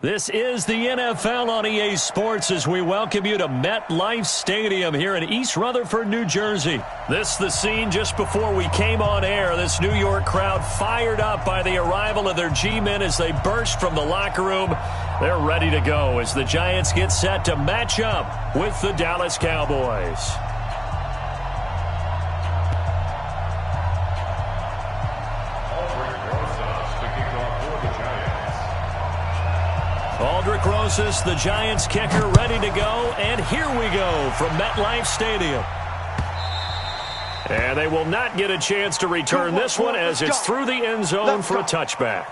This is the NFL on EA Sports as we welcome you to MetLife Stadium here in East Rutherford, New Jersey. This the scene just before we came on air. This New York crowd fired up by the arrival of their G-men as they burst from the locker room. They're ready to go as the Giants get set to match up with the Dallas Cowboys. Aldrick Rosas, the Giants kicker, ready to go. And here we go from MetLife Stadium. And they will not get a chance to return this one as it's through the end zone for a touchback.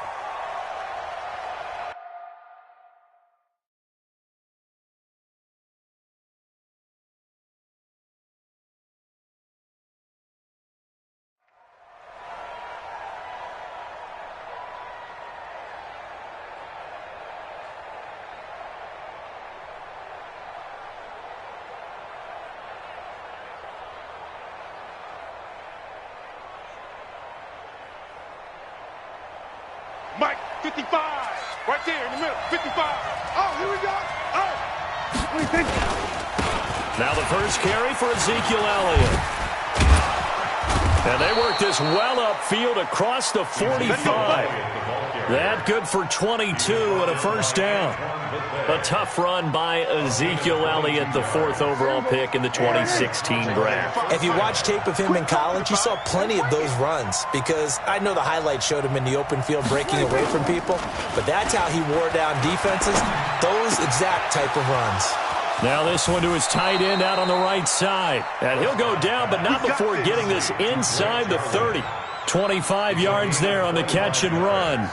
Mike, 55, right there in the middle, 55. Oh, here we go. Oh, what do you think? Now the first carry for Ezekiel Elliott. And they work this well upfield across the 45. That good for 22 and a first down. A tough run by Ezekiel Elliott, the 4th overall pick in the 2016 draft. If you watch tape of him in college, you saw plenty of those runs because I know the highlights showed him in the open field breaking away from people, but that's how he wore down defenses, those exact type of runs. Now this one to his tight end out on the right side. And he'll go down, but not before getting this inside the 30. 25 yards there on the catch and run.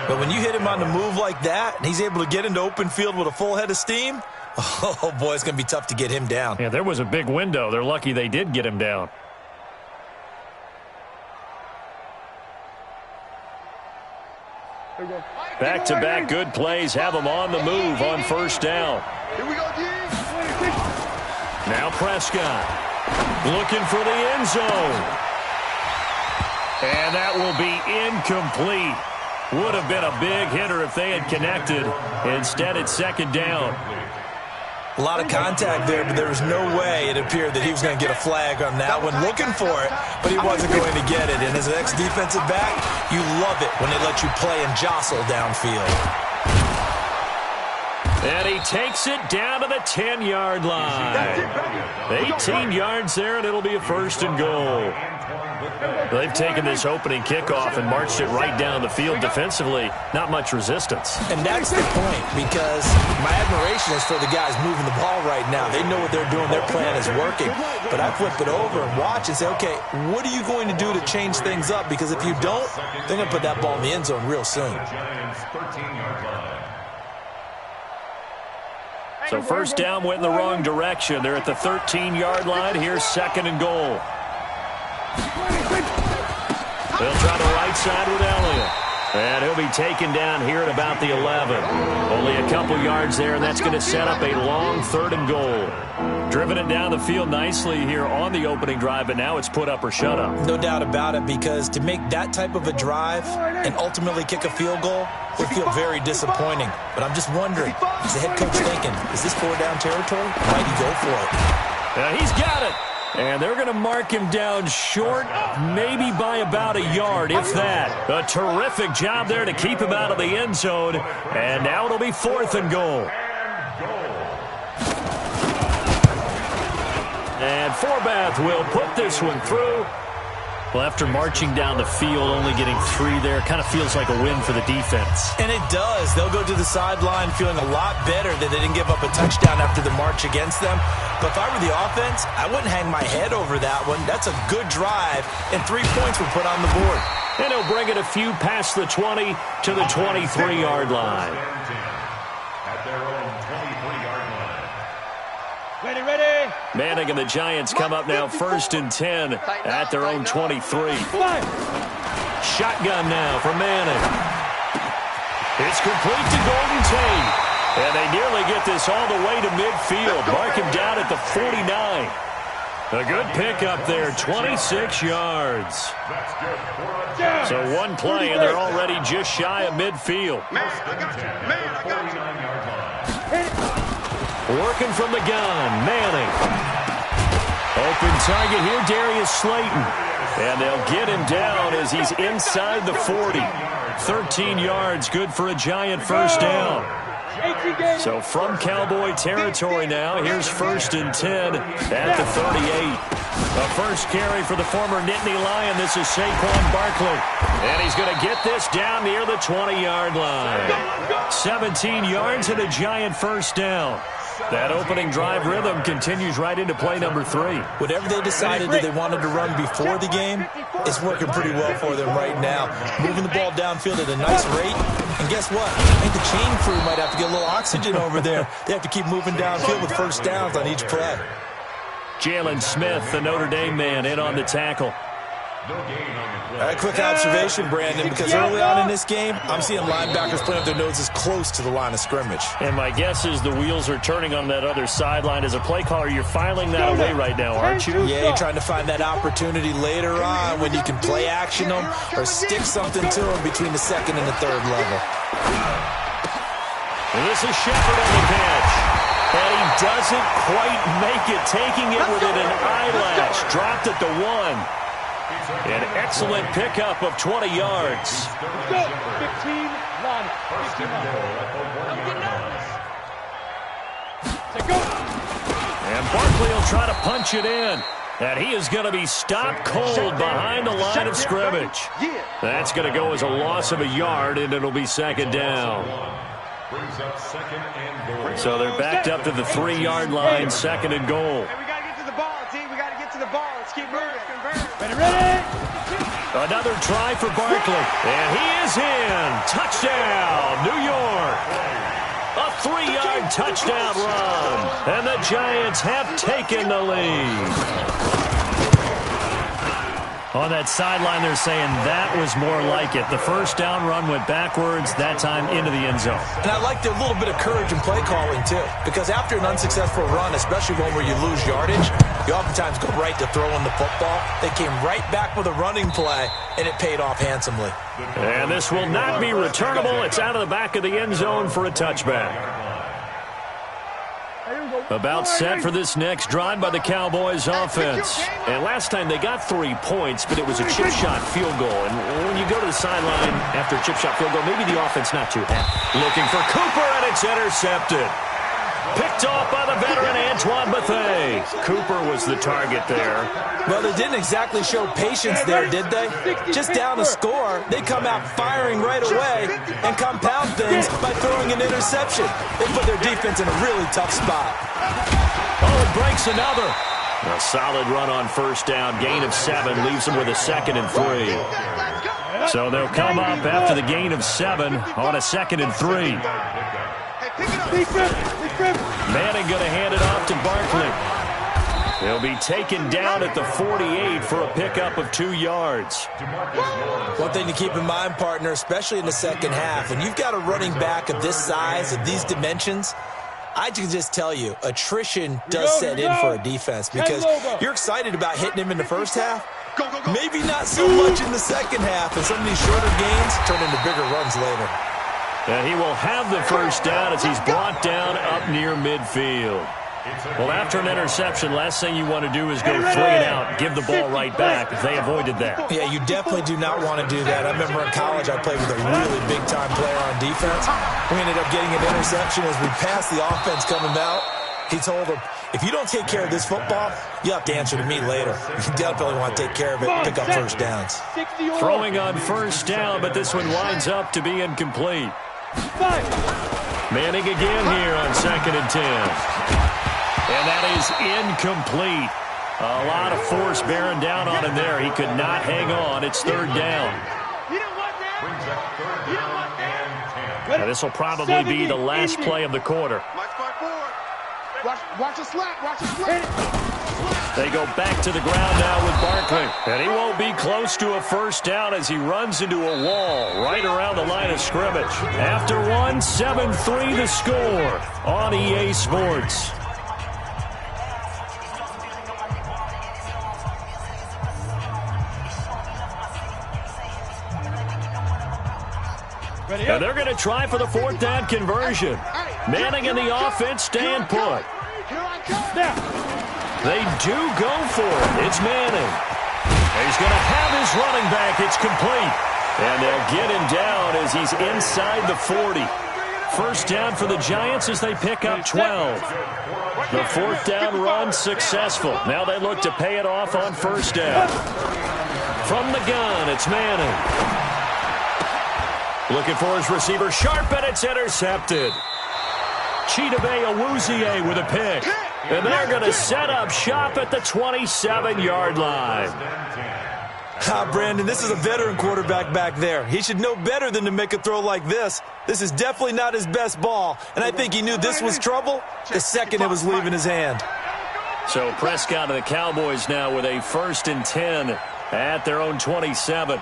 But when you hit him on the move like that, and he's able to get into open field with a full head of steam, oh boy, it's going to be tough to get him down. Yeah, there was a big window. They're lucky they did get him down. Back-to-back good plays have them on the move on first down. Here we go, G. Now Prescott looking for the end zone. And that will be incomplete. Would have been a big hitter if they had connected. Instead, it's second down. A lot of contact there, but there was no way it appeared that he was going to get a flag on that one. Looking for it, but he wasn't going to get it. And as an ex-defensive back, you love it when they let you play and jostle downfield. And he takes it down to the 10-yard line. 18 yards there, and it'll be a first and goal. They've taken this opening kickoff and marched it right down the field defensively. Not much resistance. And that's the point, because my admiration is for the guys moving the ball right now. They know what they're doing. Their plan is working. But I flip it over and watch and say, okay, what are you going to do to change things up? Because if you don't, they're going to put that ball in the end zone real soon. So first down went in the wrong direction. They're at the 13-yard line. Here's second and goal. They'll try the right side with Elliott. And he'll be taken down here at about the 11. Only a couple yards there, and that's going to set up a long third and goal. Driven it down the field nicely here on the opening drive, but now it's put up or shut up. No doubt about it, because to make that type of a drive and ultimately kick a field goal would feel very disappointing. But I'm just wondering, is the head coach thinking, is this 4-down territory? Might he go for it? Yeah, he's got it. And they're going to mark him down short, maybe by about a yard, if that. A terrific job there to keep him out of the end zone. And now it'll be 4th and goal. And Forbath will put this one through. Well, after marching down the field, only getting 3 there, kind of feels like a win for the defense. And it does. They'll go to the sideline feeling a lot better that they didn't give up a touchdown after the march against them. But if I were the offense, I wouldn't hang my head over that one. That's a good drive, and 3 points were put on the board. And he'll bring it a few past the 20 to the 23-yard line. Ready. Manning and the Giants come up now 1st and 10 at their own 23. Shotgun now for Manning. It's complete to Golden Tate. And they nearly get this all the way to midfield. Mark him down at the 49. A good pickup there, 26 yards. So one play, and they're already just shy of midfield. Working from the gun, Manning. Open target here, Darius Slayton. And they'll get him down as he's inside the 40. 13 yards, good for a Giant first down. So from Cowboy territory now, here's 1st and 10 at the 38. The first carry for the former Nittany Lion. This is Saquon Barkley. And he's going to get this down near the 20-yard line. 17 yards and a Giant first down. That opening drive rhythm continues right into play number 3. Whatever they decided that they wanted to run before the game, it's working pretty well for them right now. Moving the ball downfield at a nice rate. And guess what? I think the chain crew might have to get a little oxygen over there. They have to keep moving downfield with first downs on each play. Jalen Smith, the Notre Dame man, in on the tackle. A quick observation, Brandon, because early on in this game, I'm seeing linebackers putting up their noses close to the line of scrimmage. And my guess is the wheels are turning on that other sideline. As a play caller, you're filing that away right now, aren't you? Yeah, you're trying to find that opportunity later on when you can play action them or stick something to them between the 2nd and the 3rd level. And this is Shepard on the pitch. And he doesn't quite make it, taking it within an eyelash. Dropped at the 1. An excellent pickup of 20 yards. And Barkley will try to punch it in. And he is going to be stopped cold behind the line of scrimmage. That's going to go as a loss of a yard, and it'll be 2nd down. So they're backed up to the 3-yard line, 2nd and goal. Let's keep moving. Ready? Another try for Barkley. And he is in. Touchdown, New York. A 3-yard touchdown run. And the Giants have taken the lead. On that sideline, they're saying that was more like it. The first down run went backwards, that time into the end zone. And I like their little bit of courage in play calling, too. Because after an unsuccessful run, especially one where you lose yardage, you oftentimes go right to throwing the football. They came right back with a running play, and it paid off handsomely. And this will not be returnable. It's out of the back of the end zone for a touchback. About set for this next drive by the Cowboys offense. And last time they got 3 points, but it was a chip shot field goal. And when you go to the sideline after a chip shot field goal, maybe the offense not too happy. Looking for Cooper, and it's intercepted. Picked off by the veteran Antoine Bethea. Cooper was the target there. Well, they didn't exactly show patience there, did they? Just down a score, they come out firing right away and compound things by throwing an interception. They put their defense in a really tough spot. Oh, it breaks another. A solid run on first down. Gain of 7 leaves them with a 2nd and 3. So they'll come up after the gain of 7 on a 2nd and 3. Manning going to hand it off to Barkley. He'll be taken down at the 48 for a pickup of 2 yards. One thing to keep in mind, partner, especially in the second half, when you've got a running back of this size, of these dimensions, I can just tell you, attrition does set in for a defense because you're excited about hitting him in the first half. Maybe not so much in the second half, and some of these shorter gains turn into bigger runs later. And he will have the first down as he's brought down up near midfield. Well, after an interception, last thing you want to do is go 3 and out, give the ball right back. They avoided that. Yeah, you definitely do not want to do that. I remember in college I played with a really big-time player on defense. We ended up getting an interception as we passed the offense coming out. He told him, if you don't take care of this football, you have to answer to me later. You definitely want to take care of it and pick up first downs. Throwing on first down, but this one winds up to be incomplete. Manning again here on 2nd and 10. And that is incomplete. A lot of force bearing down on him there. He could not hang on. It's 3rd down. Now, this will probably be the last play of the quarter. Watch the slap. Watch the slap. They go back to the ground now with Barkley. And he won't be close to a first down as he runs into a wall right around the line of scrimmage. After 1, 7-3 the score on EA Sports. And they're going to try for the fourth down conversion. Manning and the offense staying put. They do go for it. It's Manning. He's going to have his running back. It's complete. And they'll get him down as he's inside the 40. First down for the Giants as they pick up 12. The fourth down run successful. Now they look to pay it off on first down. From the gun, it's Manning. Looking for his receiver, sharp, and it's intercepted. Chidobe Awuzie with a pick. And they're going to set up shop at the 27-yard line. Brandon, this is a veteran quarterback back there. He should know better than to make a throw like this. This is definitely not his best ball, and I think he knew this was trouble the second it was leaving his hand. So Prescott and the Cowboys now with a 1st and 10 at their own 27.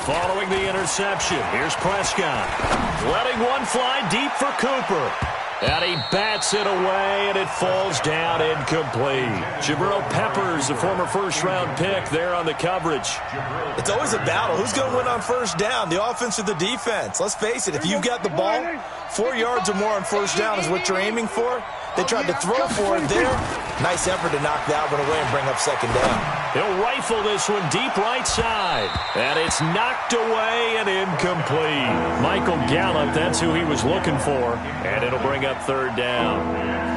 Following the interception, here's Prescott. Letting one fly deep for Cooper. And he bats it away, and it falls down incomplete. Jabril Peppers, a former first-round pick, there on the coverage. It's always a battle. Who's going to win on first down, the offense or the defense? Let's face it, if you've got the ball, 4 yards or more on first down is what you're aiming for. They tried to throw for it there. Nice effort to knock that one away and bring up second down. He'll rifle this one deep right side. And it's knocked away and incomplete. Michael Gallup, that's who he was looking for. And it'll bring up third down.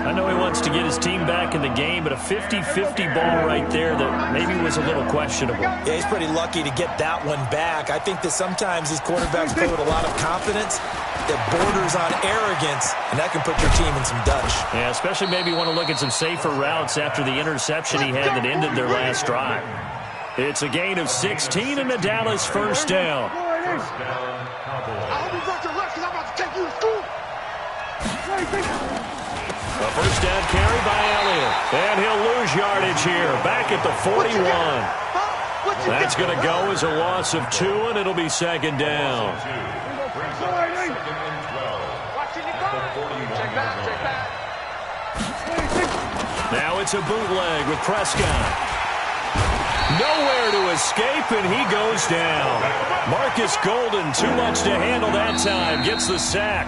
I know he wants to get his team back in the game, but a 50-50 ball right there that maybe was a little questionable. Yeah, he's pretty lucky to get that one back. I think that sometimes these quarterbacks play with a lot of confidence that borders on arrogance, and that can put your team in some Dutch. Yeah, especially maybe want to look at some safer routes after the interception he had that ended their last drive. It's a gain of 16 and the Dallas first down. A first down carry by Elliott. And he'll lose yardage here, back at the 41. That's going to go as a loss of 2, and it'll be second down. Now it's a bootleg with Prescott. Nowhere to escape, and he goes down. Marcus Golden, too much to handle that time, gets the sack.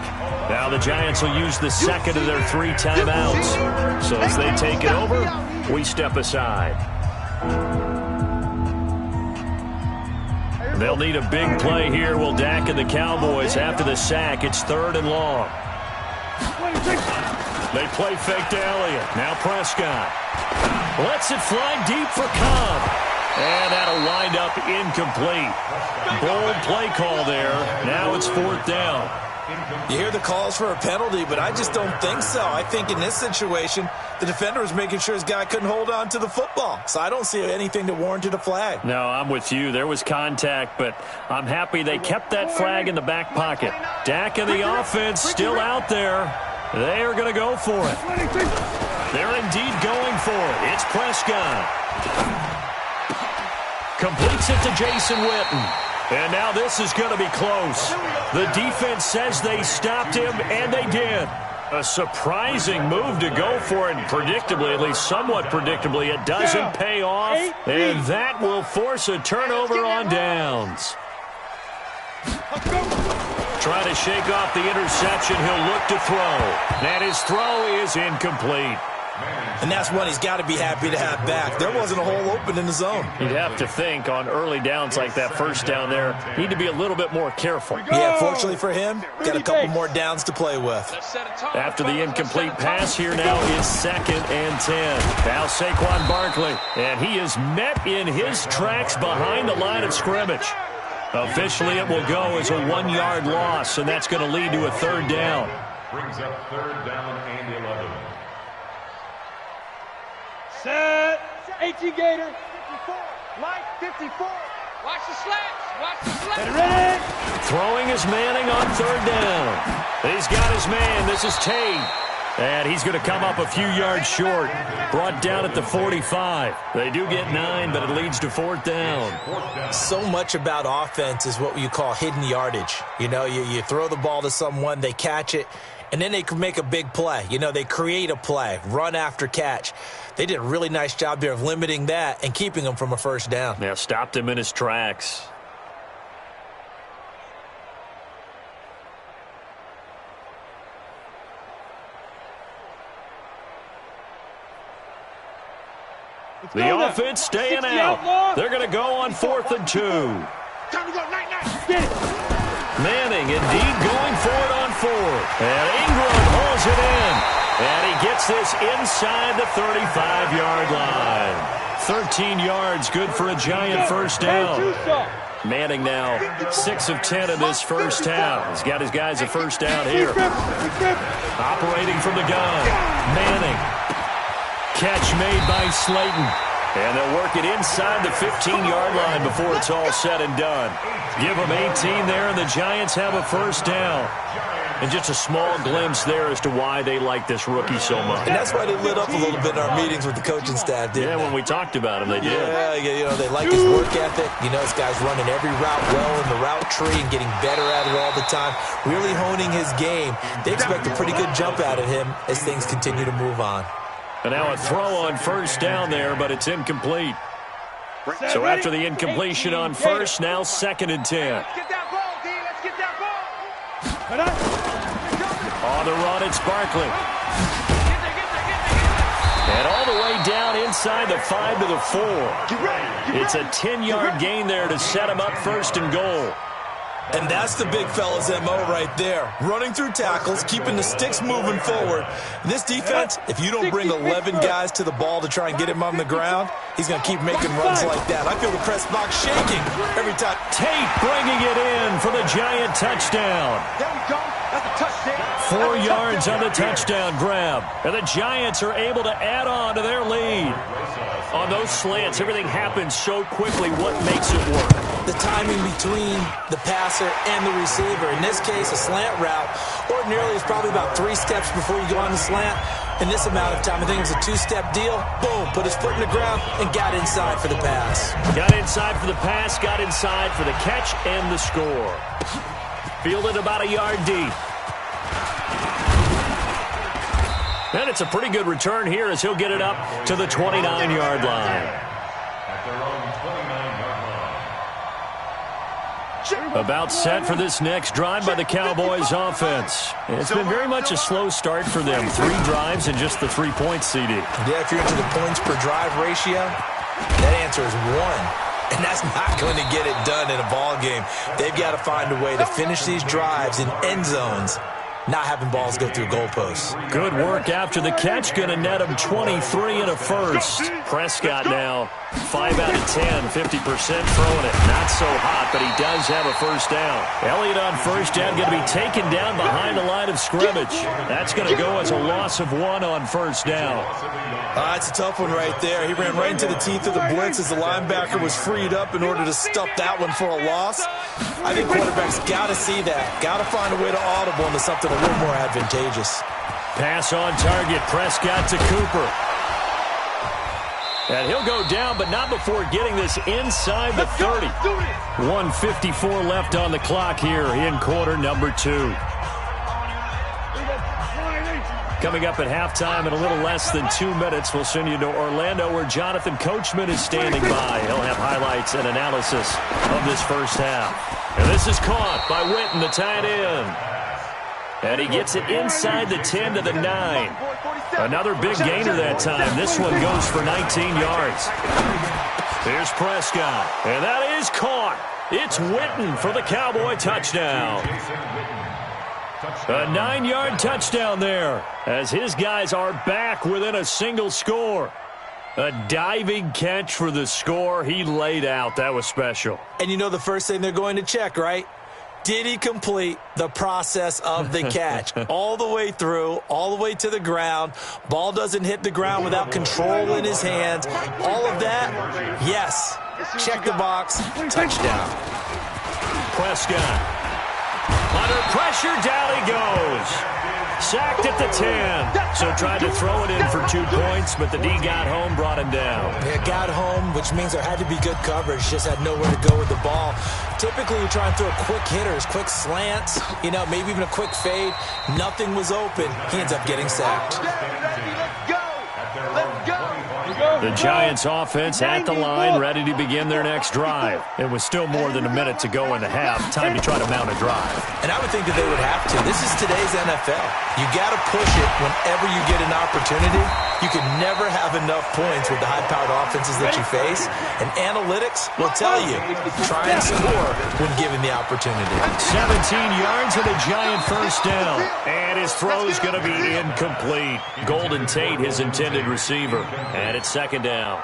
Now the Giants will use the second of their 3 timeouts. So as they take it over, we step aside. They'll need a big play here, will Dak and the Cowboys. After the sack, it's 3rd and long. They play fake to Elliott. Now Prescott lets it fly deep for Cobb. And that'll wind up incomplete. Bold play call there. Now it's 4th down. You hear the calls for a penalty, but I just don't think so. I think in this situation, the defender was making sure his guy couldn't hold on to the football. So I don't see anything that warranted a flag. No, I'm with you. There was contact, but I'm happy they kept that flag in the back pocket. Dak and the offense still out there. They are going to go for it. They're indeed going for it. It's Prescott. Completes it to Jason Witten. And now this is going to be close. The defense says they stopped him, and they did. A surprising move to go for it, and predictably, at least somewhat predictably, it doesn't pay off. And that will force a turnover on downs. Trying to shake off the interception, he'll look to throw. And his throw is incomplete. And that's one he's got to be happy to have back. There wasn't a hole open in the zone. You'd have to think on early downs like that first down there, need to be a little bit more careful. Yeah, fortunately for him, got a couple more downs to play with. After the incomplete pass, here now is 2nd and 10. Now Saquon Barkley, and he is met in his tracks behind the line of scrimmage. Officially, it will go as a 1-yard loss, and that's going to lead to a 3rd down. Brings up 3rd down and 11. Set. 18 Gator. 54. Mike, 54. Watch the slats. Watch the slats. Ready. Throwing is Manning on 3rd down. He's got his man. This is Tate. And he's going to come up a few yards short. Brought down at the 45. They do get 9, but it leads to 4th down. So much about offense is what you call hidden yardage. You know, you throw the ball to someone, they catch it, and then they can make a big play. You know, they create a play, run after catch. They did a really nice job there of limiting that and keeping him from a first down. Yeah, stopped him in his tracks. The offense staying out. They're going to go on 4th and 2. Time to go, night. Manning indeed going for it on 4th. And Ingram hauls it in. And he gets this inside the 35-yard line. 13 yards, good for a Giant first down. Manning now 6 of 10 in this first half. He's got his guys a first down here. Operating from the gun. Manning. Catch made by Slayton. And they'll work it inside the 15-yard line before it's all said and done. Give them 18 there, and the Giants have a first down. And just a small glimpse there as to why they like this rookie so much. And that's why they lit up a little bit in our meetings with the coaching staff, didn't they? When we talked about him, they did. Yeah, you know, they like his work ethic. You know, this guy's running every route well in the route tree and getting better at it all the time, really honing his game. They expect a pretty good jump out of him as things continue to move on. And now a throw on first down there, but it's incomplete. So after the incompletion on first, now 2nd and 10. Let's get that ball, D. Let's get that ball. On the run, it's Barkley. And all the way down inside the 5 to the 4. It's a 10-yard gain there to set him up 1st and goal. And that's the big fella's MO right there. Running through tackles, keeping the sticks moving forward. This defense, if you don't bring 11 guys to the ball to try and get him on the ground, he's going to keep making runs like that. I feel the press box shaking every time. Tate bringing it in for the Giant touchdown. There we go. That's a touchdown. 4 yards on the touchdown grab. And the Giants are able to add on to their lead. On those slants, everything happens so quickly. What makes it work? The timing between the passer and the receiver. In this case, a slant route. Ordinarily, it's probably about 3 steps before you go on the slant. In this amount of time, I think it was a 2-step deal. Boom, put his foot in the ground and got inside for the pass. Got inside for the pass, got inside for the catch and the score. Fielded about a yard deep. And it's a pretty good return here as he'll get it up to the 29-yard line. About set for this next drive by the Cowboys offense. It's been very much a slow start for them. 3 drives and just the 3 points, CD. Yeah, if you're into the points per drive ratio, that answer is 1. And that's not going to get it done in a ball game. They've got to find a way to finish these drives in end zones, not having balls go through goalposts. Good work after the catch. Going to net him 23 and a first. Prescott now 5 out of 10, 50% throwing it. Not so hot, but he does have a first down. Elliott on first down going to be taken down behind the line of scrimmage. That's going to go as a loss of 1 on first down. It's a tough one right there. He ran right into the teeth of the blitz as the linebacker was freed up in order to stuff that one for a loss. I think quarterbacks got to see that. Got to find a way to audible into something a little more advantageous. Pass on target. Prescott to Cooper. And he'll go down, but not before getting this inside the 30. 1:54 left on the clock here in quarter number 2. Coming up at halftime in a little less than 2 minutes, we'll send you to Orlando where Jonathan Coachman is standing by. He'll have highlights and analysis of this first half. And this is caught by Witten, the tight end. And he gets it inside the 10 to the 9. Another big gainer that time. This one goes for 19 yards. Here's Prescott. And that is caught. It's Witten for the Cowboy touchdown. A 9-yard touchdown there as his guys are back within a single score. A diving catch for the score. He laid out. That was special. And you know the first thing they're going to check, right? Did he complete the process of the catch? All the way through, all the way to the ground. Ball doesn't hit the ground without control in his hands. All of that, yes. Check the box. Touchdown. Prescott. Under pressure, down he goes. Sacked at the 10. So tried to throw it in for 2 points, but the D got home, brought him down. Yeah, got home, which means there had to be good coverage. Just had nowhere to go with the ball. Typically, you try and throw quick hitters, quick slants, you know, maybe even a quick fade. Nothing was open. He ends up getting sacked. Let's go. Let's go. The Giants offense at the line, ready to begin their next drive. It was still more than a minute to go in the half. Time to try to mount a drive. And I would think that they would have to. This is today's NFL. You got to push it whenever you get an opportunity. You can never have enough points with the high-powered offenses that you face. And analytics will tell you, try and score when given the opportunity. 17 yards and a Giant first down. And his throw is going to be incomplete. Golden Tate, his intended receiver. And it's second down.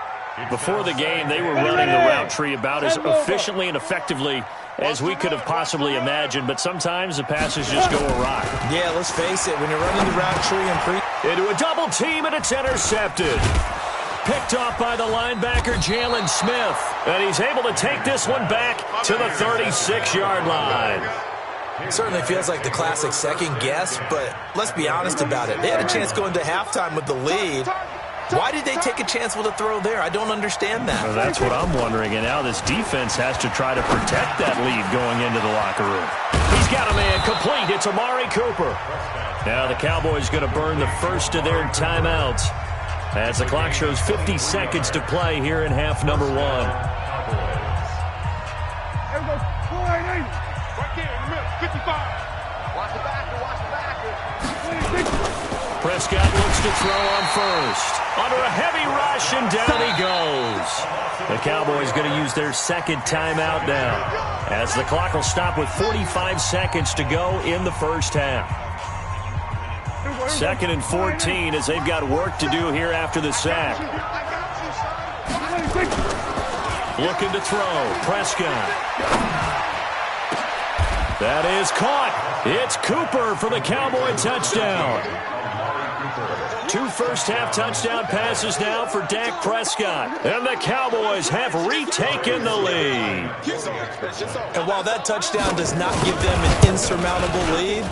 Before the game, they were running the route tree about as efficiently and effectively as we could have possibly imagined, but sometimes the passes just go awry. Yeah, let's face it, when you're running the route tree and into a double team, and it's intercepted. Picked off by the linebacker, Jalen Smith. And he's able to take this one back to the 36-yard line. It certainly feels like the classic second guess, but let's be honest about it. They had a chance going to halftime with the lead. Why did they take a chance with a throw there? I don't understand that. Well, that's what I'm wondering. And now this defense has to try to protect that lead going into the locker room. He's got a man complete. It's Amari Cooper. Now the Cowboys going to burn the first of their timeouts as the clock shows 50 seconds to play here in half number one. Right there in the middle, 55. Watch the backer, watch the backer. Prescott looks to throw on first. Under a heavy rush, and down he goes. The Cowboys going to use their second timeout now, as the clock will stop with 45 seconds to go in the first half. Second and 14 as they've got work to do here after the sack. Looking to throw. Prescott. That is caught. It's Cooper for the Cowboy touchdown. 2 first-half touchdown passes now for Dak Prescott. And the Cowboys have retaken the lead. And while that touchdown does not give them an insurmountable lead,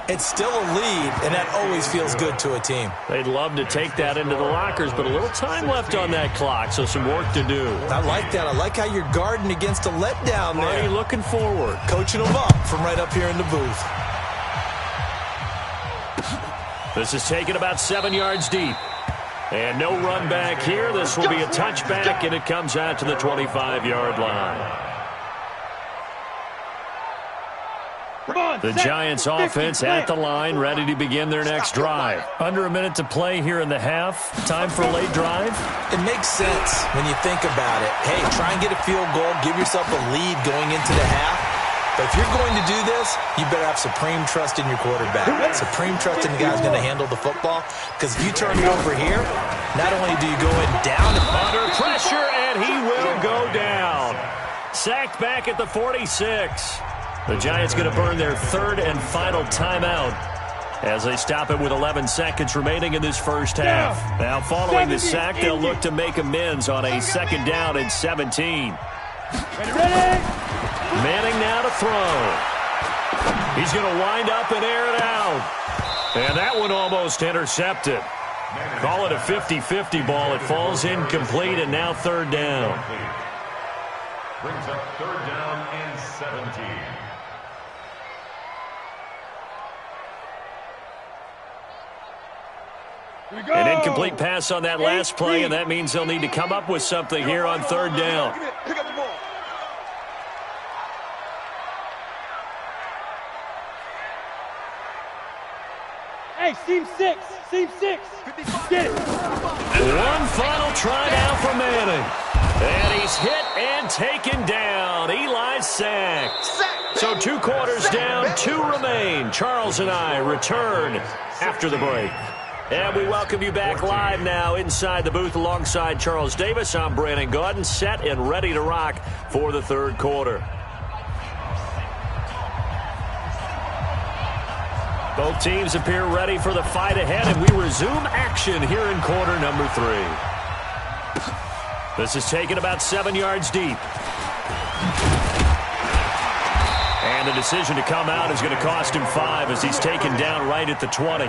it's still a lead, and that always feels good to a team. They'd love to take that into the lockers, but a little time left on that clock, so some work to do. I like that. I like how you're guarding against a letdown there. Marty looking forward. Coaching them up from right up here in the booth. This is taken about 7 yards deep. And no run back here. This will be a touchback, and it comes out to the 25-yard line. The Giants offense at the line, ready to begin their next drive. Under a minute to play here in the half. Time for a late drive. It makes sense when you think about it. Hey, try and get a field goal. Give yourself a lead going into the half. But if you're going to do this, you better have supreme trust in your quarterback. Supreme trust in the guy who's going to handle the football. Because if you turn it over here, not only do you go in down. Under pressure, and he will go down. Sacked back at the 46. The Giants going to burn their third and final timeout as they stop it with 11 seconds remaining in this first half. Now following the sack, they'll look to make amends on a second down and 17. Manning now to throw. He's going to wind up and air it out. And that one almost intercepted. Call it a 50-50 ball. It falls incomplete, and now third down. Brings up third down and 17. An incomplete pass on that last play, and that means they'll need to come up with something here on third down. Pick up the ball. Hey, seam 6. Seam 6. Get it. One final try now for Manning. And he's hit and taken down. Eli's sacked. So 2 quarters down, 2 remain. Charles and I return after the break. And we welcome you back live now inside the booth alongside Charles Davis. I'm Brandon Gaudin, set and ready to rock for the third quarter. Both teams appear ready for the fight ahead, and we resume action here in quarter number 3. This is taken about 7 yards deep. And the decision to come out is going to cost him 5 as he's taken down right at the 20.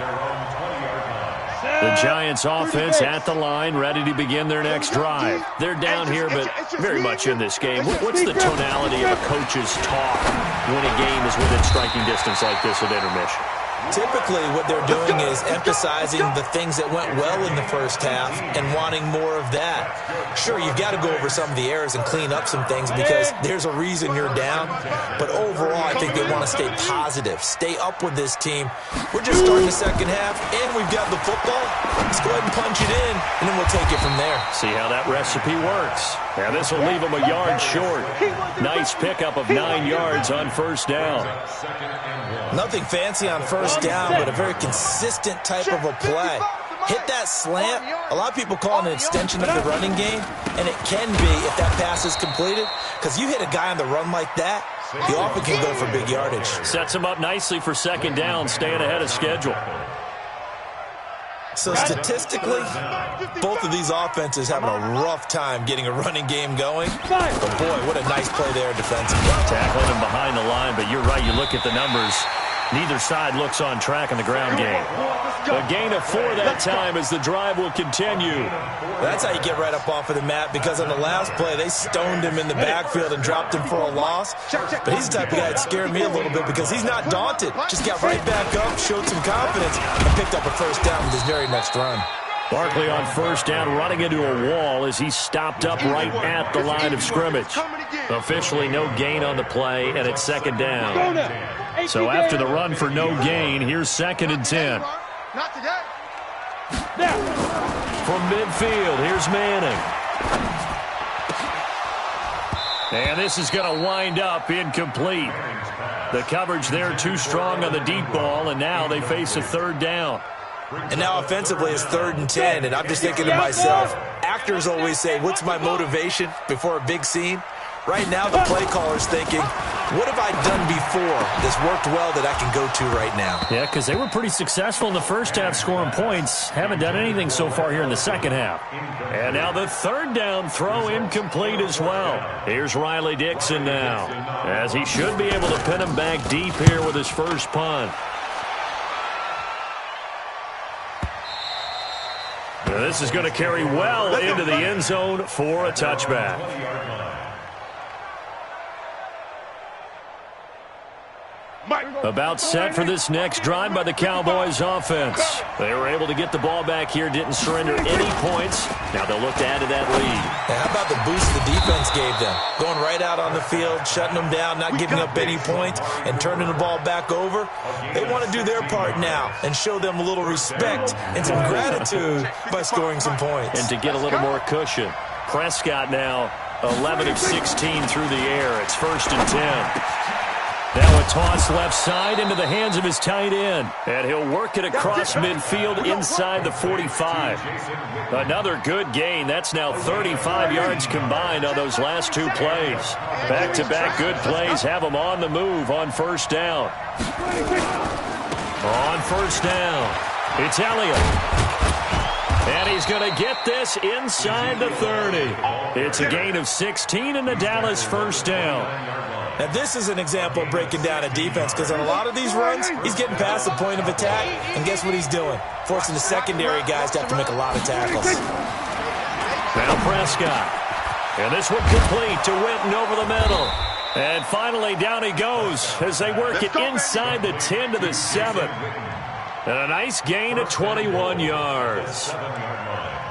The Giants offense at the line, ready to begin their next drive. They're down here, but very much in this game. What's the tonality of a coach's talk when a game is within striking distance like this at intermission? Typically, what they're doing is emphasizing the things that went well in the first half and wanting more of that. Sure, you've got to go over some of the errors and clean up some things because there's a reason you're down. But overall, I think they want to stay positive, stay up with this team. We're just starting the second half, and we've got the football. Let's go ahead and punch it in, and then we'll take it from there. See how that recipe works. Now this will leave them a yard short. Nice pickup of 9 yards on first down. Nothing fancy on first down, but a very consistent type of a play. Hit that slant. A lot of people call it an extension of the running game, and it can be if that pass is completed, because you hit a guy on the run like that, he often can go for big yardage. Sets him up nicely for second down, staying ahead of schedule. So statistically, both of these offenses having a rough time getting a running game going. But boy, what a nice play there defensively. Tackling him behind the line, but you're right, you look at the numbers. Neither side looks on track in the ground game. A gain of 4 that time as the drive will continue. That's how you get right up off of the mat, because on the last play, they stoned him in the backfield and dropped him for a loss. But he's the type of guy that scared me a little bit because he's not daunted. Just got right back up, showed some confidence, and picked up a first down with his very next run. Barkley on first down, running into a wall as he stopped up right at the line of scrimmage. Officially no gain on the play, and it's second down. So after the run for no gain, here's 2nd and 10. Not today. From midfield, here's Manning. And this is going to wind up incomplete. The coverage there too strong on the deep ball, and now they face a third down. And now offensively it's 3rd and 10, and I'm just thinking to myself, actors always say, what's my motivation before a big scene? Right now the play caller's thinking, what have I done before that's worked well that I can go to right now? Yeah, because they were pretty successful in the first half scoring points. Haven't done anything so far here in the second half. And now the third down throw incomplete as well. Here's Riley Dixon now, as he should be able to pin him back deep here with his first punt. Now this is going to carry well into the end zone for a touchback. About set for this next drive by the Cowboys offense. They were able to get the ball back here, didn't surrender any points. Now they'll look to add to that lead. And how about the boost the defense gave them? Going right out on the field, shutting them down, not giving up any points, and turning the ball back over. They want to do their part now and show them a little respect and some gratitude by scoring some points. And to get a little more cushion. Prescott now 11 of 16 through the air. It's 1st and 10. Now a toss left side into the hands of his tight end. And he'll work it across midfield inside the 45. Another good gain. That's now 35 yards combined on those last 2 plays. Back-to-back good plays have him on the move on first down. On first down, it's Elliott. And he's going to get this inside the 30. It's a gain of 16 in the Dallas first down. Now, this is an example of breaking down a defense, because on a lot of these runs, he's getting past the point of attack, and guess what he's doing? Forcing the secondary guys to have to make a lot of tackles. Now Prescott. And this one complete to Witten over the middle. And finally, down he goes as they work it inside the 10 to the 7. And a nice gain of 21 yards.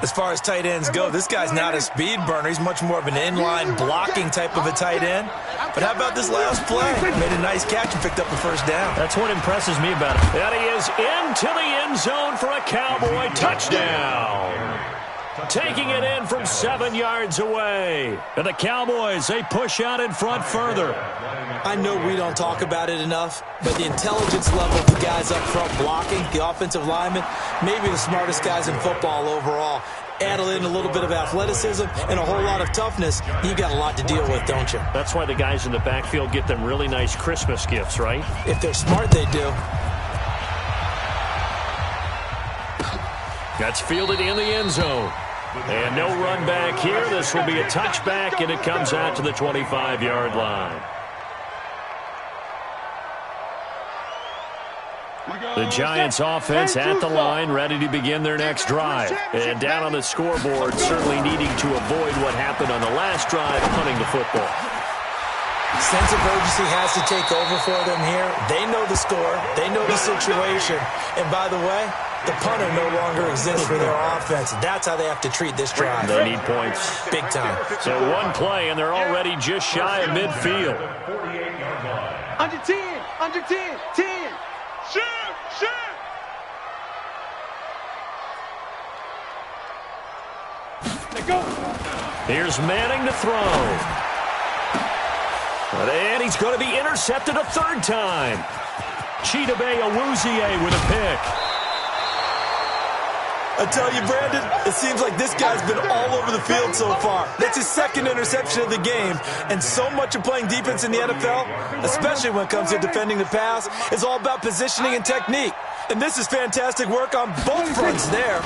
As far as tight ends go, this guy's not a speed burner. He's much more of an inline blocking type of a tight end. But how about this last play? Made a nice catch and picked up a first down. That's what impresses me about it. And he is into the end zone for a Cowboy touchdown. Taking it in from 7 yards away. And the Cowboys, they push out in front further. I know we don't talk about it enough, but the intelligence level of the guys up front blocking, the offensive linemen, maybe the smartest guys in football overall. Add in a little bit of athleticism and a whole lot of toughness, you got a lot to deal with, don't you? That's why the guys in the backfield get them really nice Christmas gifts, right? If they're smart, they do. That's fielded in the end zone. And no run back here. This will be a touchback, and it comes out to the 25-yard line. The Giants offense at the line, ready to begin their next drive. And down on the scoreboard, certainly needing to avoid what happened on the last drive, punting the football. Sense of urgency has to take over for them here. They know the score. They know the situation. And by the way, the punter no longer exists for their offense. That's how they have to treat this drive. They need points. Big time. So one play, and they're already just shy of midfield. Under 10, under 10, 10. Shoot, shoot. Let go. Here's Manning to throw. And he's going to be intercepted a third time. Chidobe Awuzie with a pick. I tell you, Brandon, it seems like this guy's been all over the field so far. That's his second interception of the game. And so much of playing defense in the NFL, especially when it comes to defending the pass, is all about positioning and technique. And this is fantastic work on both fronts there.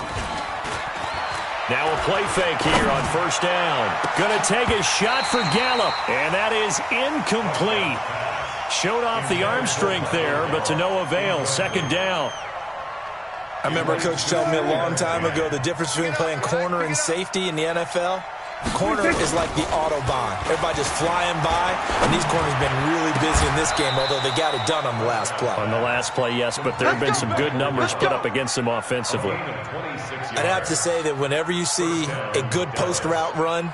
Now a play fake here on first down. Going to take a shot for Gallup, and that is incomplete. Showed off the arm strength there, but to no avail. Second down. I remember a coach telling me a long time ago the difference between playing corner and safety in the NFL. Corner is like the Autobahn. Everybody just flying by, and these corners have been really busy in this game, although they got it done on the last play. On the last play, yes, but there have been some good numbers put up against them offensively. I'd have to say that whenever you see a good post route run,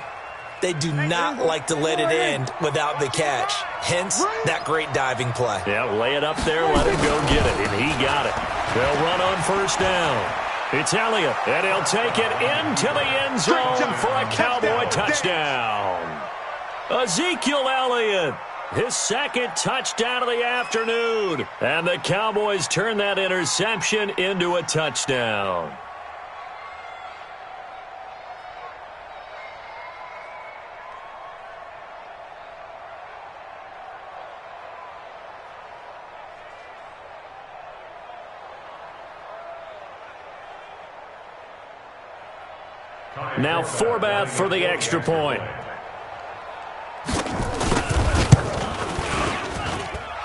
they do not like to let it end without the catch. Hence, that great diving play. Yeah, lay it up there, let him go get it, and he got it. They'll run on first down. It's Elliott, and he'll take it into the end zone for a Cowboy touchdown. Ezekiel Elliott, his second touchdown of the afternoon. And the Cowboys turn that interception into a touchdown. Now Forbath for the extra point.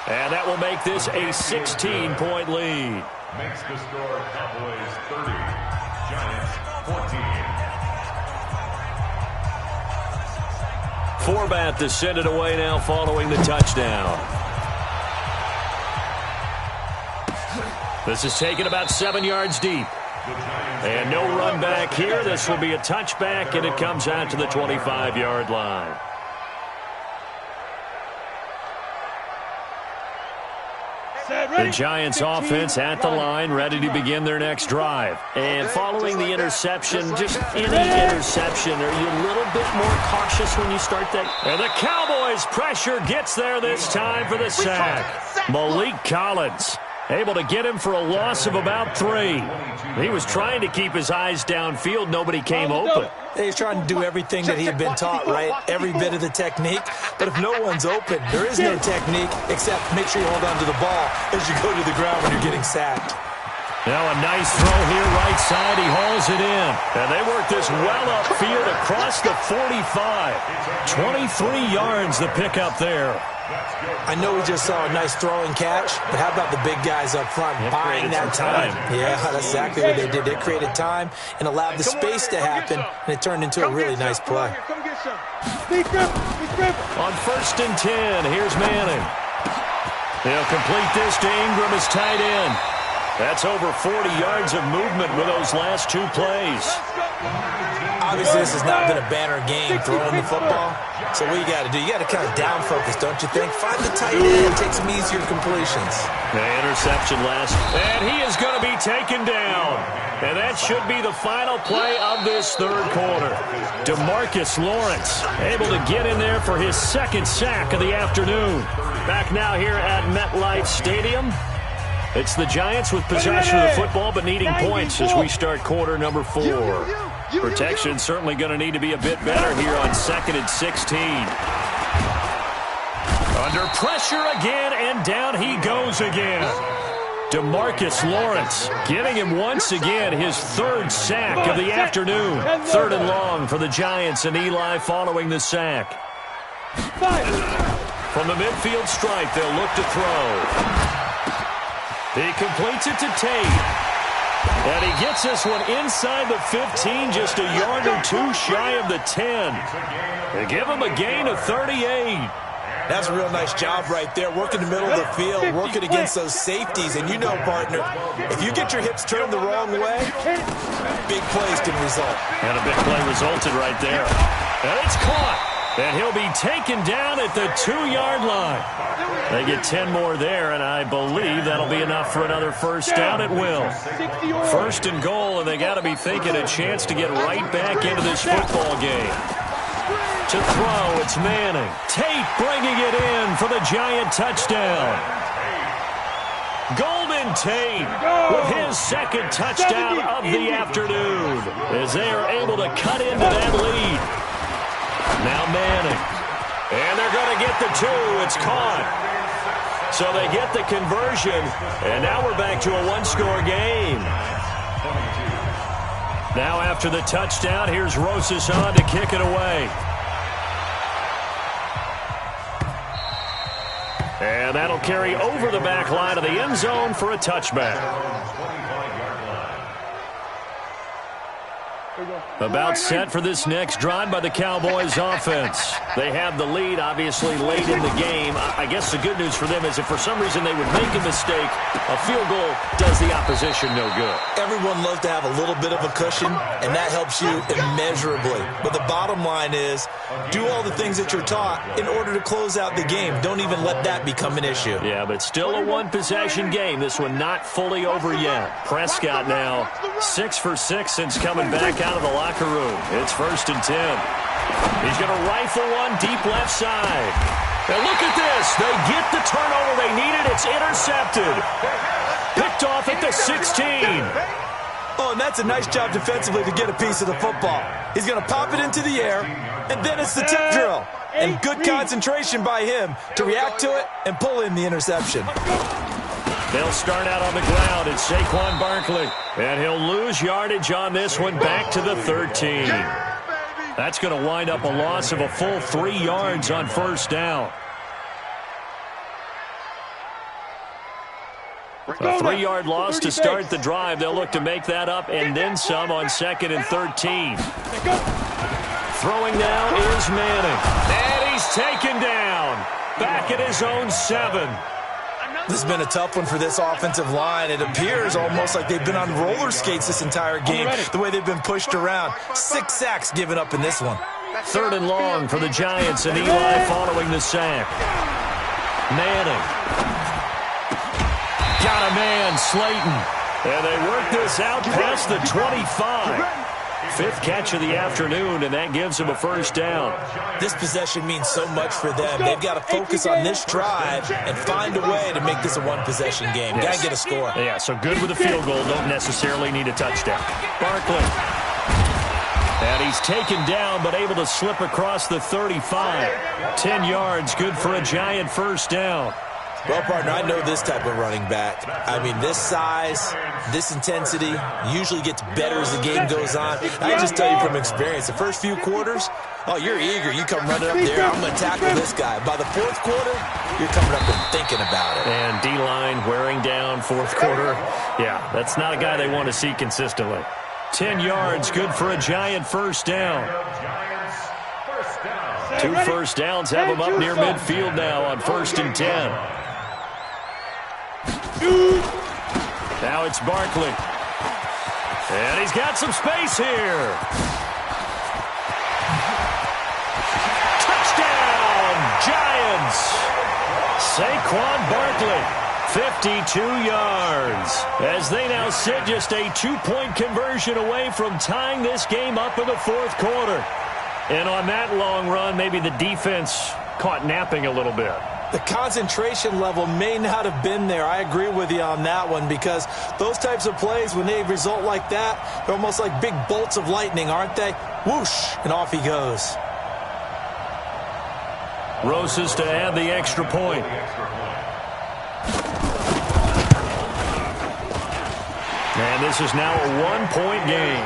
And that will make this a 16-point lead. Makes the score Cowboys 30, Giants 14. Forbath to send it away now following the touchdown. This is taken about 7 yards deep. And no run back here. This will be a touchback, and it comes out to the 25-yard line. The Giants offense at the line, ready to begin their next drive. And following the interception, just any interception, are you a little bit more cautious when you start that? And the Cowboys' pressure gets there this time for the sack. Malik Collins able to get him for a loss of about 3. He was trying to keep his eyes downfield. Nobody came open. He's trying to do everything that he had been taught, right? Every bit of the technique. But if no one's open, there is no technique except make sure you hold on to the ball as you go to the ground when you're getting sacked. Now a nice throw here, right side. He hauls it in. And they work this well upfield across the 45. 23 yards the pick up there. I know we just saw a nice throwing catch, but how about the big guys up front buying that time? Yeah, that's exactly what they did. They created time and allowed the space to happen, and it turned into a really nice play. On first and 10, here's Manning. He'll complete this to Ingram as tight end. That's over 40 yards of movement with those last 2 plays. Obviously, this has not been a banner game throwing the football. So what you got to do, you got to kind of down focus, don't you think? Find the tight end, take some easier completions. The interception last, and he is going to be taken down. And that should be the final play of this third quarter. DeMarcus Lawrence able to get in there for his second sack of the afternoon. Back now here at MetLife Stadium. It's the Giants with possession of the football, but needing points as we start quarter number 4. Protection certainly going to need to be a bit better here on 2nd and 16. Under pressure again, and down he goes again. DeMarcus Lawrence getting him once again his 3rd sack of the afternoon. 3rd and long for the Giants, and Eli following the sack. From the midfield stripe, they'll look to throw. He completes it to Tate. And he gets this one inside the 15, just a yard or 2 shy of the 10. They give him a gain of 38. That's a real nice job right there, working the middle of the field, working against those safeties. And you know, partner, if you get your hips turned the wrong way, big plays can result. And a big play resulted right there. And it's caught. And he'll be taken down at the 2-yard line. They get 10 more there, and I believe that'll be enough for another first down at will. First and goal, and they got to be thinking a chance to get right back into this football game. To throw, it's Manning. Tate bringing it in for the Giant touchdown. Golden Tate with his second touchdown of the afternoon as they are able to cut into that lead. Now Manning. And they're going to get the 2. It's caught. So they get the conversion, and now we're back to a one-score game. Now after the touchdown, here's Rosas on to kick it away. And that'll carry over the back line of the end zone for a touchback. About set for this next drive by the Cowboys offense. They have the lead, obviously, late in the game. I guess the good news for them is if for some reason they would make a mistake, a field goal does the opposition no good. Everyone loves to have a little bit of a cushion, and that helps you immeasurably. But the bottom line is, do all the things that you're taught in order to close out the game. Don't even let that become an issue. Yeah, but still a one-possession game. This one not fully over yet. Prescott now 6 for 6 since coming back out of the locker room. It's 1st and 10. He's going to rifle one deep left side. And look at this. They get the turnover they needed. It's intercepted. Picked off at the 16. Oh, and that's a nice job defensively to get a piece of the football. He's going to pop it into the air, and then it's the tip drill. And good concentration by him to react to it and pull in the interception. They'll start out on the ground. It's Saquon Barkley. And he'll lose yardage on this one back to the 13. That's going to wind up a loss of a full 3 yards on first down. A 3-yard loss to start the drive. They'll look to make that up and then some on 2nd and 13. Throwing now is Manning. And he's taken down. Back at his own 7. This has been a tough one for this offensive line. It appears almost like they've been on roller skates this entire game, the way they've been pushed around. 6 sacks given up in this one. 3rd and long for the Giants, and Eli following the sack. Manning. Got a man, Slayton. And they work this out past the 25. 5th catch of the afternoon, and that gives him a first down. This possession means so much for them. They've got to focus on this drive and find a way to make this a one-possession game. Got to get a score. Yeah, so good with a field goal. Don't necessarily need a touchdown. Barkley. And he's taken down, but able to slip across the 35. 10 yards, good for a Giant first down. Well, partner, I know this type of running back. I mean, this size, this intensity usually gets better as the game goes on. I can just tell you from experience, the first few quarters, oh, you're eager. You come running up there, I'm going to tackle this guy. By the 4th quarter, you're coming up and thinking about it. And D-line wearing down 4th quarter. Yeah, that's not a guy they want to see consistently. 10 yards, good for a Giant first down. 2 first downs have him up near midfield now on 1st and 10. Now it's Barkley. And he's got some space here. Touchdown, Giants. Saquon Barkley, 52 yards. As they now sit just a 2-point conversion away from tying this game up in the 4th quarter. And on that long run, maybe the defense caught napping a little bit. The concentration level may not have been there. I agree with you on that one because those types of plays, when they result like that, they're almost like big bolts of lightning, aren't they? Whoosh, and off he goes. Rosas to add the extra point. And this is now a 1-point game.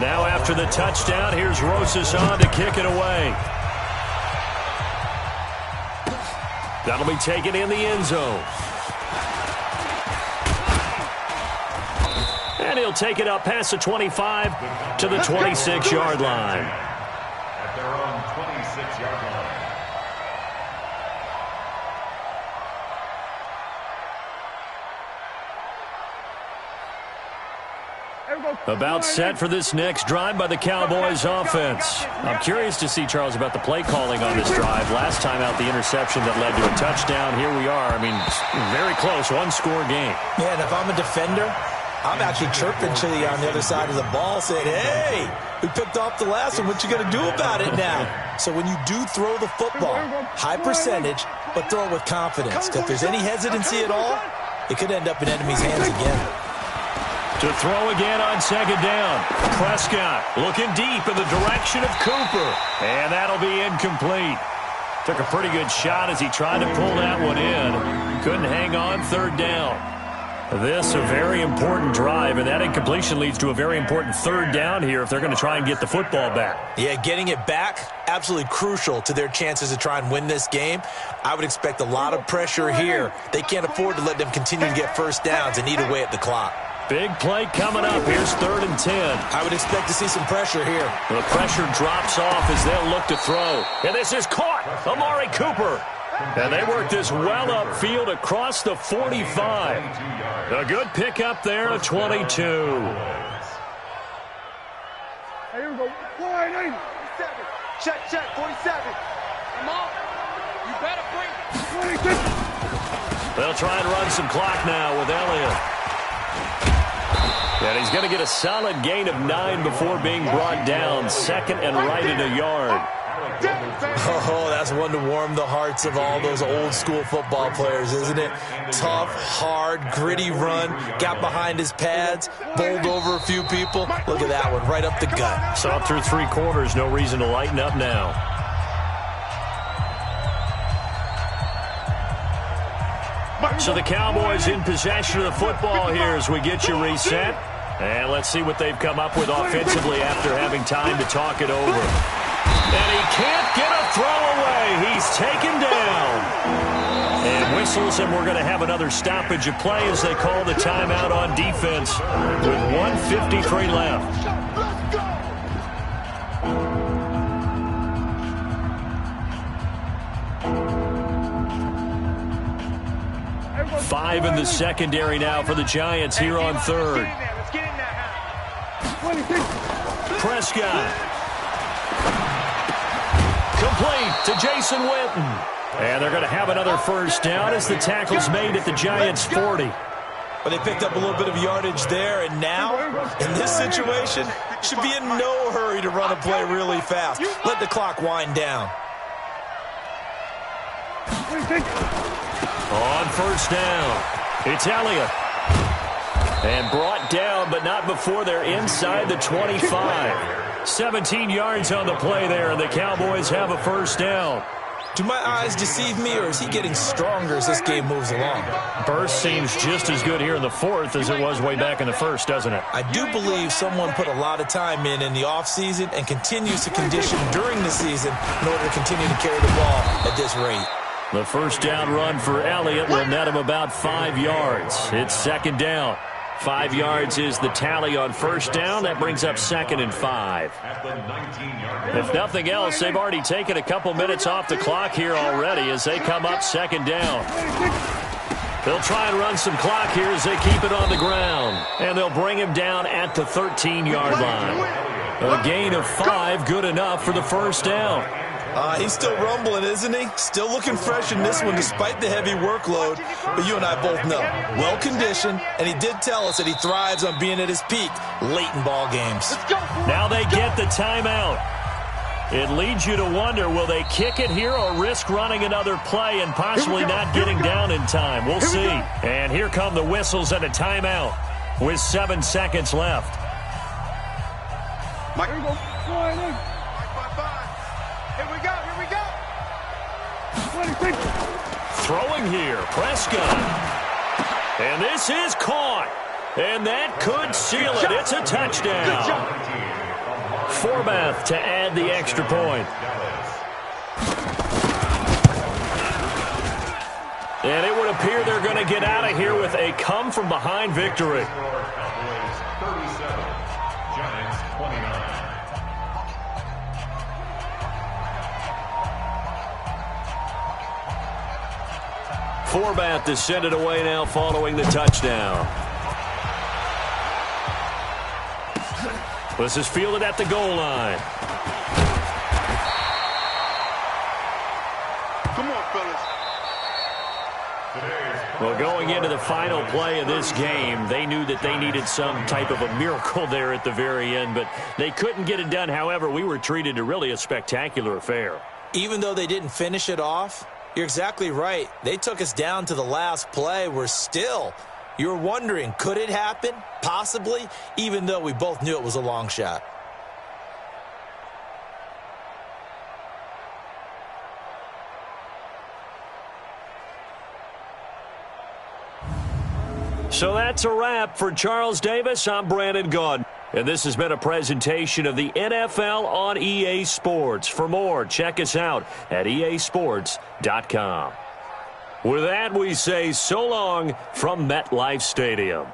Now after the touchdown, here's Rosas on to kick it away. That'll be taken in the end zone. And he'll take it up past the 25 to the 26-yard line. At their own 26-yard line. About set for this next drive by the Cowboys offense. I'm curious to see, Charles, about the play calling on this drive. Last time out, the interception that led to a touchdown. Here we are. I mean, very close, one-score game. Yeah, and if I'm a defender, I'm actually chirping Chili on the other side of the ball saying, hey, we picked off the last one. What you going to do about it now? So when you do throw the football, high percentage, but throw it with confidence. Because if there's any hesitancy at all, it could end up in enemy's hands again. To throw again on second down. Prescott looking deep in the direction of Cooper. And that'll be incomplete. Took a pretty good shot as he tried to pull that one in. Couldn't hang on third down. This a very important drive, and that incompletion leads to a very important third down here if they're going to try and get the football back. Yeah, getting it back, absolutely crucial to their chances to try and win this game. I would expect a lot of pressure here. They can't afford to let them continue to get first downs and eat away at the clock. Big play coming up. Here's 3rd and 10. I would expect to see some pressure here. The pressure drops off as they'll look to throw. And this is caught. Amari Cooper. And they work this well upfield across the 45. A good pickup there of 22. Here we go. 47. Check, 47. Come on. You better bring it. 26. They'll try and run some clock now with Elliott. And he's going to get a solid gain of 9 before being brought down. 2nd and right in a yard. Oh, that's one to warm the hearts of all those old school football players, isn't it? Tough, hard, gritty run. Got behind his pads, bowled over a few people. Look at that one, right up the gut. So up through 3 quarters, no reason to lighten up now. So the Cowboys in possession of the football here as we get you reset. And let's see what they've come up with offensively after having time to talk it over. And he can't get a throw away. He's taken down. And whistles, and we're going to have another stoppage of play as they call the timeout on defense with 1:53 left. Five in the secondary now for the Giants here on 3rd. Prescott. Complete to Jason Witten. And they're going to have another first down as the tackle's made at the Giants' 40. But they picked up a little bit of yardage there, and now, in this situation, should be in no hurry to run a play really fast. Let the clock wind down. On first down, it's Elliott. And brought down, but not before they're inside the 25. 17 yards on the play there, and the Cowboys have a first down. Do my eyes deceive me, or is he getting stronger as this game moves along? Burst seems just as good here in the 4th as it was way back in the 1st, doesn't it? I do believe someone put a lot of time in the offseason and continues to condition during the season in order to continue to carry the ball at this rate. The first down run for Elliott will net him about 5 yards. It's 2nd down. 5 yards is the tally on first down. That brings up 2nd and 5. If nothing else, they've already taken a couple minutes off the clock here already as they come up 2nd down. They'll try and run some clock here as they keep it on the ground. And they'll bring him down at the 13-yard line. A gain of 5, good enough for the first down. He's still rumbling, isn't he? Still looking fresh in this one despite the heavy workload. But you and I both know, well-conditioned, and he did tell us that he thrives on being at his peak late in ball games. Now they get the timeout. It leads you to wonder, will they kick it here or risk running another play and possibly not getting down in time? We'll see. And here come the whistles and a timeout with 7 seconds left. Here we go. Here we go. 26. Throwing here, Prescott. And this is caught. And that could seal it. It's a touchdown. Forbath to add the extra point. And it would appear they're going to get out of here with a come-from-behind victory. Forbath to send it away now following the touchdown. This is fielded at the goal line. Come on, fellas. Well, going into the final play of this game, they knew that they needed some type of a miracle there at the very end, but they couldn't get it done. However, we were treated to really a spectacular affair. Even though they didn't finish it off, you're exactly right. They took us down to the last play. You're wondering, could it happen? Possibly, even though we both knew it was a long shot. So that's a wrap. For Charles Davis, I'm Brandon Gaudin. And this has been a presentation of the NFL on EA Sports. For more, check us out at easports.com. With that, we say so long from MetLife Stadium.